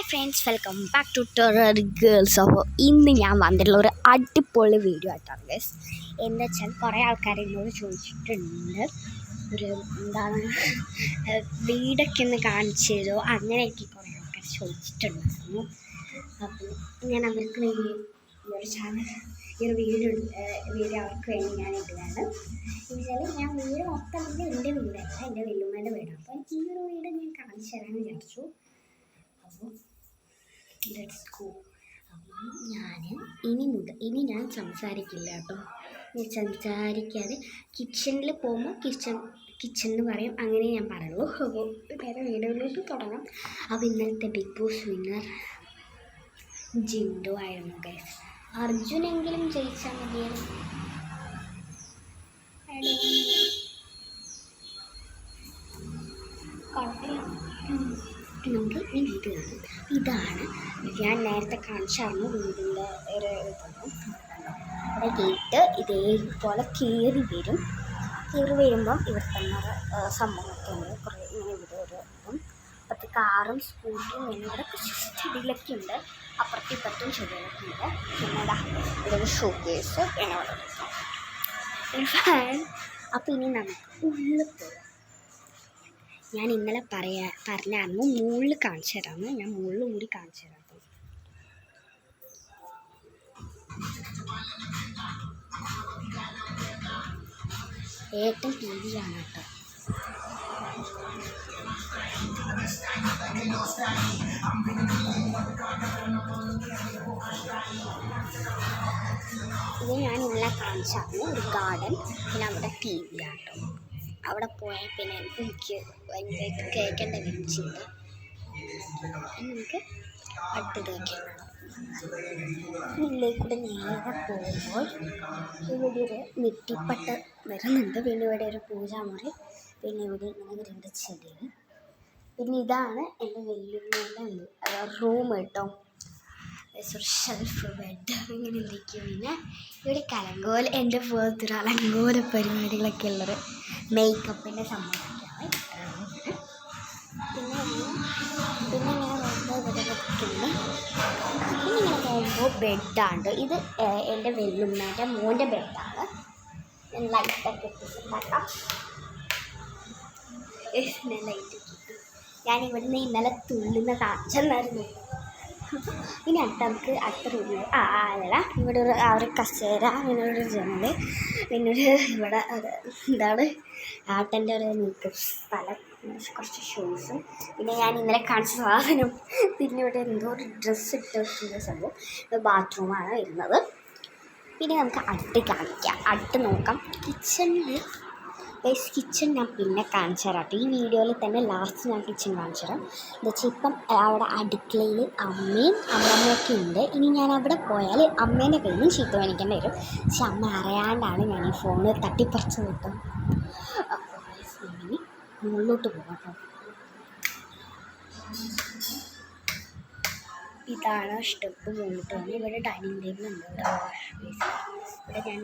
Hi friends, welcome back to terror girls. അപ്പോൾ ഇന്ന് ഞാൻ വന്നിട്ടുള്ള ഒരു അടിപൊളി വീഡിയോ ആയിട്ടാണ് ഗൈസ്. എന്താ വെച്ചാൽ കുറേ ആൾക്കാർ എന്നോട് ചോദിച്ചിട്ടുണ്ട്, ഒരു എന്താണ് വീടൊക്കെ ഒന്ന് കാണിച്ചു തരുമോ, അങ്ങനെയൊക്കെ കുറേ ആൾക്കാർ ചോദിച്ചിട്ടുണ്ടായിരുന്നു. അപ്പോൾ ഞാൻ അവർക്ക് വേണ്ടി ഈ ഒരു ചാനൽ, ഈ ഒരു വീഡിയോ അവർക്ക് വേണ്ടി ഞാൻ ഇടുകയാണ്. എന്നുവെച്ചാൽ ഞാൻ വീട് മൊത്തം എൻ്റെ വീടല്ല, എൻ്റെ വെല്ലുമ്മേൻ്റെ വീടാണ്. അപ്പോൾ ഈ ഒരു വീട് ഞാൻ കാണിച്ചു തരാമെന്ന് വിചാരിച്ചു. അപ്പോൾ ലെറ്റ്സ് ഗോ. അപ്പം ഇനി ഞാൻ സംസാരിക്കില്ല കേട്ടോ. ഞാൻ സംസാരിക്കാതെ കിച്ചണിൽ പോകുമ്പോൾ കിച്ചൺ എന്ന് പറയും, അങ്ങനെ ഞാൻ പറയുള്ളൂ. അപ്പോൾ വേറെ വീഡിയോയിലോട്ട് തുടങ്ങാം. അപ്പോൾ ഇന്നലത്തെ ബിഗ് ബോസ് വിന്നർ ജിൻഡോ ആയിരുന്നു ഗൈസ്. അർജുനെങ്കിലും ജയിച്ചാൽ മതിയായിരുന്നു. നമുക്ക് ഈ വീട് കാണാം. ഇതാണ് ഞാൻ നേരത്തെ കാണിച്ചായിരുന്നു വീടിൻ്റെ ഒരു ഇതൊന്നും. അവിടെ ഗേറ്റ് ഇതേപോലെ കയറി വരുമ്പം ഇവിടെ തന്നെ സംഭവമൊക്കെ ഉണ്ട്. കുറേ ഇങ്ങനെ ഇവിടെ ഒരു ഇപ്പം അപ്പുറത്ത് കാറും സ്കൂട്ടിയും ഇവിടെ ചെടികളൊക്കെ ഉണ്ട്, അപ്പുറത്തും ഇപ്പുറത്തും ചെടികളൊക്കെ ഉണ്ട്. പിന്നെ ഇവിടെ ഒരു ഷോക്കേസ്, പിന്നെ ഒരു ഫാൻ. അപ്പോൾ ഇനി നമുക്ക് ഉള്ളിൽ പോകാം. ഞാൻ ഇന്നലെ പറഞ്ഞായിരുന്നു മുകളിൽ കാണിച്ചു തരാമെന്ന്. ഞാൻ മുകളിൽ കൂടി കാണിച്ചു തരാം. ഏട്ടൻ ടി വിയാണ് കേട്ടോ. ഇത് ഞാൻ ഇന്നലെ കാണിച്ചായിരുന്നു ഒരു ഗാർഡൻ. പിന്നെ അവിടെ ടി വി ആട്ടോ. അവിടെ പോയാൽ പിന്നെ എനിക്ക് ഭയങ്കരമായിട്ട് കേൾക്കേണ്ട വിളിച്ചിട്ട് നമുക്ക് അടുത്തത് വയ്ക്കണം. ഇതിലേക്കൂടെ നേരെ പോകുമ്പോൾ ഇവിടെ ഒരു നെറ്റിപ്പട്ട് വരുന്നുണ്ട്. പിന്നെ ഇവിടെ ഒരു പൂജാമുറി, പിന്നെ ഇവിടെ ഇങ്ങനെ രണ്ട് ചെടികൾ. പിന്നെ ഇതാണ് എൻ്റെ വെല്ലുവിളിയുടെ റൂം കേട്ടോ. ഒരു ഷെൽഫ്, ബെഡ്, ഇങ്ങനെ എന്തൊക്കെയോ. പിന്നെ ഇവിടെ കലങ്കോല, എൻ്റെ പോലത്തെ ഒരു അലങ്കോല പരിപാടികളൊക്കെ ഉള്ളൊരു മേക്കപ്പിൻ്റെ സംഭവമൊക്കെയാണ്. പിന്നെ ഇങ്ങനെ പോകുമ്പോൾ ഇവിടെ വെക്കുന്നത്. പിന്നെ ഇങ്ങനെ പോകുമ്പോൾ ബെഡാണ്. ഇത് എൻ്റെ വെല്ലുമ്മേൻ്റെ മോൻ്റെ ബെഡാണ്. ഞാൻ ലൈറ്റൊക്കെ ഇട്ടിട്ടുണ്ടാക്കാം. ഞാൻ ലൈറ്റ് ഇട്ടിട്ട് ഞാൻ ഇവിടുന്ന് ഇന്നലെ തുള്ളുന്ന കാണിച്ചെന്നായിരുന്നു. ഇനി അടുത്ത റൂമിൽ അല്ല, ഇവിടെ ഒരു കസേര, പിന്നെ ഒരു ജനൽ, പിന്നെ ഇവിടെ എന്താണ് ആട്ടൻ്റെ ഒരു മേക്കപ്പ് സ്ഥലം, കുറച്ച് ഷൂസും, പിന്നെ ഞാൻ ഇന്നലെ കാണിച്ച സാധനം, പിന്നെ ഇവിടെ എന്തോ ഒരു ഡ്രസ്സ് ഇട്ടിട്ടുള്ള സംഭവം. ഇത് ബാത്റൂമാണ് വരുന്നത്. പിന്നെ നമുക്ക് അടുത്ത് നോക്കാം. കിച്ചൺ ഞാൻ പിന്നെ കാണിച്ചു തരാം കേട്ടോ. ഈ വീഡിയോയിൽ തന്നെ ലാസ്റ്റ് ഞാൻ കിച്ചൺ കാണിച്ചു തരാം. എന്താ വെച്ചാൽ ഇപ്പം അവിടെ അടുക്കളയിൽ അമ്മയും അമ്മമ്മയൊക്കെ ഉണ്ട്. ഇനി ഞാൻ അവിടെ പോയാൽ അമ്മേൻ്റെ കയ്യിൽ നിന്ന് ചീത്ത മേടിക്കേണ്ടി വരും. പക്ഷെ അമ്മ അറിയാണ്ടാണ് ഞാൻ ഈ ഫോണ് തട്ടിപ്പറിച്ച് കിട്ടും. അപ്പോൾ ഇനി മുകളിലോട്ട് പോകാം കേട്ടോ. ഇതാണ് സ്റ്റെപ്പ് മുകളിലോട്ട് വന്ന്. ഇവിടെ ഡൈനിങ് ടേബിൾ ഉണ്ട്, ഇവിടെ വാഷ് ബേസിൻ, ഇവിടെ ഞാൻ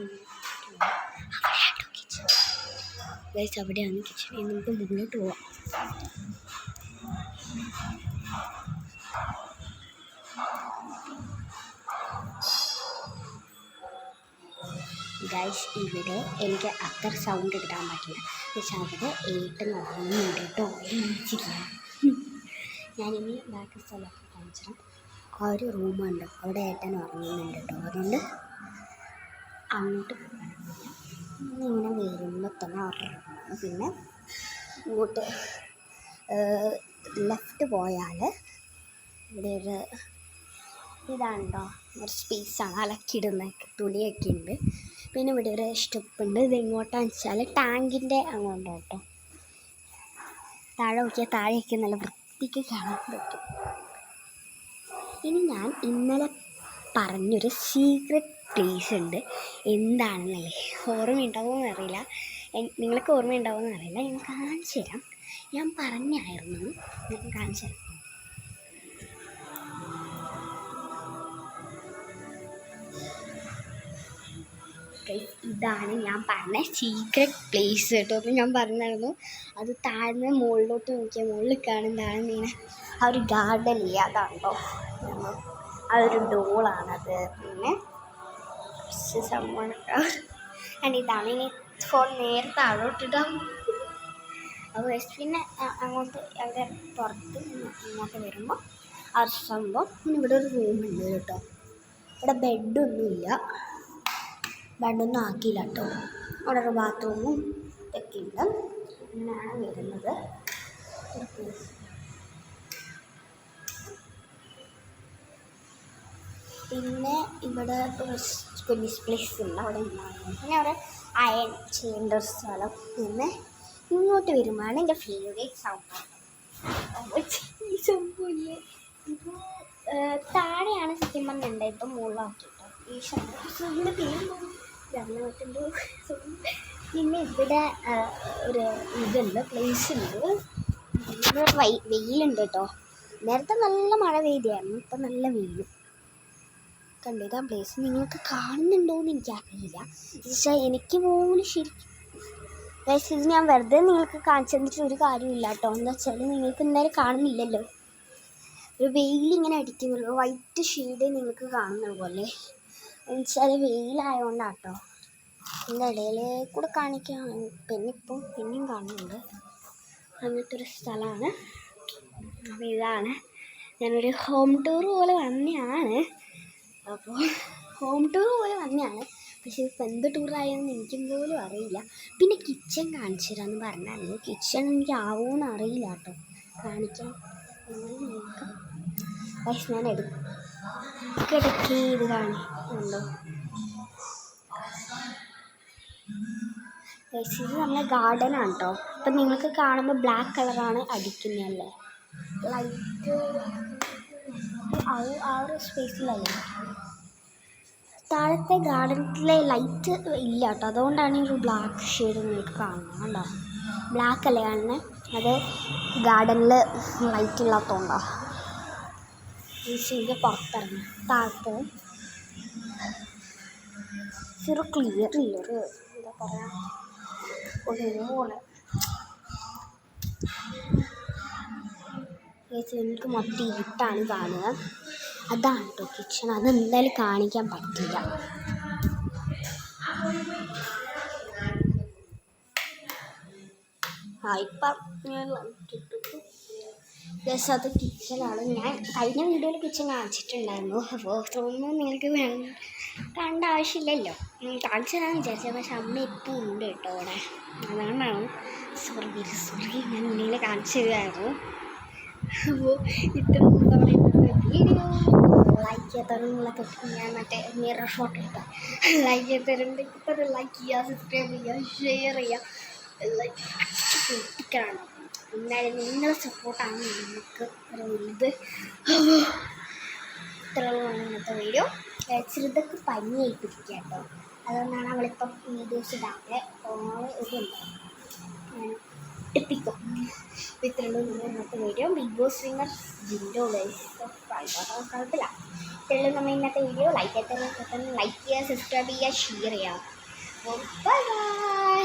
ഗൈസ് അവിടെയാണ് കിച്ചൺ. നമുക്ക് മുകളിലോട്ട് പോവാം. ഗൈസ് ഇവിടെ എനിക്ക് അത്ര സൗണ്ട് എടുക്കാൻ പറ്റില്ല. പക്ഷെ അവിടെ ഏട്ടൻ ഉറങ്ങുന്നുണ്ട് കേട്ടോ. എണീച്ചില്ല. ഞാനിനി ബാക്കി സ്ഥലമൊക്കെ കാണിച്ചാൽ ആ ഒരു റൂമുണ്ട്, അവിടെ ഏട്ടൻ ഉറങ്ങുന്നുണ്ട് കേട്ടോ. അതുകൊണ്ട് അങ്ങോട്ട് ഇങ്ങനെ വരുമ്പോൾ തന്നെ ഉറങ്ങുന്നു. പിന്നെ ഇങ്ങോട്ട് ലെഫ്റ്റ് പോയാൽ ഇവിടെ ഒരു ഇതാണോ ഒരു സ്പേസാണ്, അലക്കിയിടുന്ന തുണിയൊക്കെ ഉണ്ട്. പിന്നെ ഇവിടെ ഒരു സ്റ്റെപ്പുണ്ട്. ഇത് എങ്ങോട്ടാന്ന് വെച്ചാൽ ടാങ്കിൻ്റെ അങ്ങോട്ട് കേട്ടോ. താഴെ നോക്കിയാൽ താഴെയൊക്കെ നല്ല വൃത്തിക്ക് കാണാൻ പറ്റും. ഇനി ഞാൻ ഇന്നലെ പറഞ്ഞൊരു സീക്രട്ട് പ്ലേസ് ഉണ്ട്. എന്താണെന്നല്ലേ, ഓർമ്മയുണ്ടാവുമെന്ന് അറിയില്ല, നിങ്ങൾക്ക് ഓർമ്മയുണ്ടാവുമെന്ന് അറിയില്ല. ഞാൻ കാണിച്ചു തരാം. ഞാൻ പറഞ്ഞായിരുന്നു, ഞാൻ കാണിച്ചു തരാം. ഇതാണ് ഞാൻ പറഞ്ഞ സീക്രട്ട് പ്ലേസ് കേട്ടോ. അപ്പോൾ ഞാൻ പറഞ്ഞായിരുന്നു അത് താഴ്ന്ന് മുകളിലോട്ട് നോക്കിയാൽ മുകളിൽ കാണുന്നതാണ് ഇങ്ങനെ ആ ഒരു ഗാർഡൻ ഇല്ല, അതാണോ അതൊരു ഡോളാണത്. പിന്നെ സംഭവം ഇതാണ്. ഇനി ഫോൺ നേരെ താഴോട്ടിടാം. അപ്പോൾ പിന്നെ അങ്ങോട്ട് അവിടെ പുറത്ത് ഇങ്ങോട്ട് വരുമ്പോൾ ആ സംഭവം പിന്നെ ഇവിടെ ഒരു റൂമുണ്ട് കേട്ടോ. ഇവിടെ ബെഡൊന്നുമില്ല, ബെഡൊന്നും ആക്കിയില്ല കേട്ടോ. അവിടെ ഒരു ബാത്റൂമും ഇതൊക്കെ ഉണ്ട്. അങ്ങനെയാണ് വരുന്നത്. പിന്നെ ഇവിടെ പോലീസ് പ്ലേസ് ഉണ്ട്, അവിടെ ഉണ്ടാകും. പിന്നെ അവിടെ അയൺ ചെയ്യേണ്ട ഒരു സ്ഥലം. പിന്നെ ഇങ്ങോട്ട് വരുമ്പോഴാണ് എൻ്റെ ഫേവറേറ്റ് സംഭവം. സംഭവമില്ലേ ഇത് താഴെയാണ് സത്യം പറഞ്ഞിട്ടുണ്ട്, ഇപ്പം മുകളിലാക്കിട്ടോ ഈ ശബ്ദത്തിൻ്റെ പേര് ജനത്തിൻ്റെ. പിന്നെ ഇവിടെ ഒരു ഇതുണ്ട്, പ്ലേസ് ഉണ്ട്. ഇവിടെ വെയിലുണ്ട് കേട്ടോ. നേരത്തെ നല്ല മഴ പെയ്തായിരുന്നു, ഇപ്പം നല്ല വെയിലും കണ്ടിതാ പ്ലേസ്. നിങ്ങൾക്ക് കാണുന്നുണ്ടോയെന്ന് എനിക്കറിയില്ല, പക്ഷേ എനിക്ക് പോലും ശരിക്കും ഇത് ഞാൻ വെറുതെ നിങ്ങൾക്ക് കാണിച്ചു തന്നിട്ട് ഒരു കാര്യമില്ല കേട്ടോ. എന്താ വെച്ചാൽ നിങ്ങൾക്ക് എന്തായാലും കാണുന്നില്ലല്ലോ, ഒരു വെയിലിങ്ങനെ അടിക്കുന്നുള്ളൂ, വൈറ്റ് ഷെയ്ഡ് നിങ്ങൾക്ക് കാണുന്ന പോലെ. എന്നുവെച്ചാൽ വെയിലായതുകൊണ്ടാണ് കേട്ടോ. എൻ്റെ ഇടയിൽ കൂടെ കാണിക്കാൻ പിന്നെ പിന്നെയും കാണുന്നുണ്ട്. അങ്ങനത്തെ ഒരു സ്ഥലമാണ്. അപ്പോൾ ഇതാണ് ഞാനൊരു ഹോം ടൂർ പോലെ വന്നെയാണ്. പക്ഷേ ഇപ്പം എന്ത് ടൂറായെന്ന് എനിക്കും പോലും അറിയില്ല. പിന്നെ കിച്ചൺ കാണിച്ചു തരാമെന്ന് പറഞ്ഞായിരുന്നു. കിച്ചൺ എനിക്ക് ആവുമെന്ന് അറിയില്ല കേട്ടോ കാണിക്കാൻ. നോക്കാം പക്ഷെ ഞാൻ ഇടയ്ക്കിടയ്ക്ക് ഇത് കാണുന്നുണ്ടോ. ഇത് നമ്മളെ ഗാർഡനാണ് കേട്ടോ. ഇപ്പം നിങ്ങൾക്ക് കാണുമ്പോൾ ബ്ലാക്ക് കളറാണ് അടിക്കുന്നതല്ലേ, ലൈറ്റ് ആ ഒരു സ്പേസിലല്ലേ. താഴത്തെ ഗാർഡനിലെ ലൈറ്റ് ഇല്ല കേട്ടോ, അതുകൊണ്ടാണ് ഈ ഒരു ബ്ലാക്ക് ഷെയ്ഡ് നിങ്ങൾക്ക് കാണുന്നത്. കണ്ടോ, ബ്ലാക്ക് അല്ലേ കാണുന്നത്, അത് ഗാർഡനിൽ ലൈറ്റ് ഇല്ലാത്തതുകൊണ്ടാണ്. ഈ ഷെയ്ഡ് പുറത്തിറങ്ങി താഴത്തെ ചെറു ക്ലിയർ ഇല്ലൊരു എന്താ പറയുക പോലെ. എനിക്ക് മൊത്തം ഇരുട്ടാണ് കാണുക. അതാണ് കേട്ടോ കിച്ചൺ. അതെന്തായാലും കാണിക്കാൻ പറ്റില്ല. ഇപ്പം ഞാൻ ജസ്റ്റ് അത് കിച്ചണാണ്. ഞാൻ കഴിഞ്ഞ വീഡിയോയിൽ കിച്ചൺ കാണിച്ചിട്ടുണ്ടായിരുന്നു. അപ്പോൾ തോന്നുന്നു നിങ്ങൾക്ക് കാണേണ്ട ആവശ്യമില്ലല്ലോ, കാണിച്ചു തരാമെന്ന് വിചാരിച്ചത്. പക്ഷെ അമ്മ ഇപ്പോൾ ഉണ്ട് കേട്ടോ അവിടെ, അതുകൊണ്ടാണ് സോറി ഞാൻ ഉള്ളിൽ കാണിച്ചു തരുമായിരുന്നു. അപ്പോൾ ഇത്ര വീഡിയോ ലൈക്ക് ചെയ്യാത്തവരുള്ളൊക്കെ ഞാൻ മറ്റേ മിറർ ഷോട്ട് എടുക്കാം. ലൈക്ക് ചെയ്യാത്തവരുണ്ട് ഇപ്പോൾ ലൈക്ക് ചെയ്യുക, സബ്സ്ക്രൈബ് ചെയ്യുക, ഷെയർ ചെയ്യുക, ലൈക്ക് എത്തിക്കണം. എന്നാലും നിങ്ങളുടെ സപ്പോർട്ടാണ് നമുക്ക് ഒരു വലുത്. ഇത്രയുള്ളതാണ് ഇന്നത്തെ വീഡിയോ. ചെറുതൊക്കെ പനിയായിട്ടിരിക്കുക കേട്ടോ, അതുകൊണ്ടാണ് അവളിപ്പം വീഡിയോസ് ഇടാതെ ഇതുണ്ട് ടിപ്പിക്കും. ഇത്രയുള്ളൂ ഇന്നത്തെ വീഡിയോ. ബിഗ് ബോസ് വിന്നർ ജിൻഡോ കുഴപ്പമില്ല. ഇത്രയുള്ളൂ നമ്മൾ ഇന്നത്തെ വീഡിയോ. ലൈക്ക് ചെയ്യുക, സബ്സ്ക്രൈബ് ചെയ്യുക, ഷെയർ ചെയ്യുക. Bye by.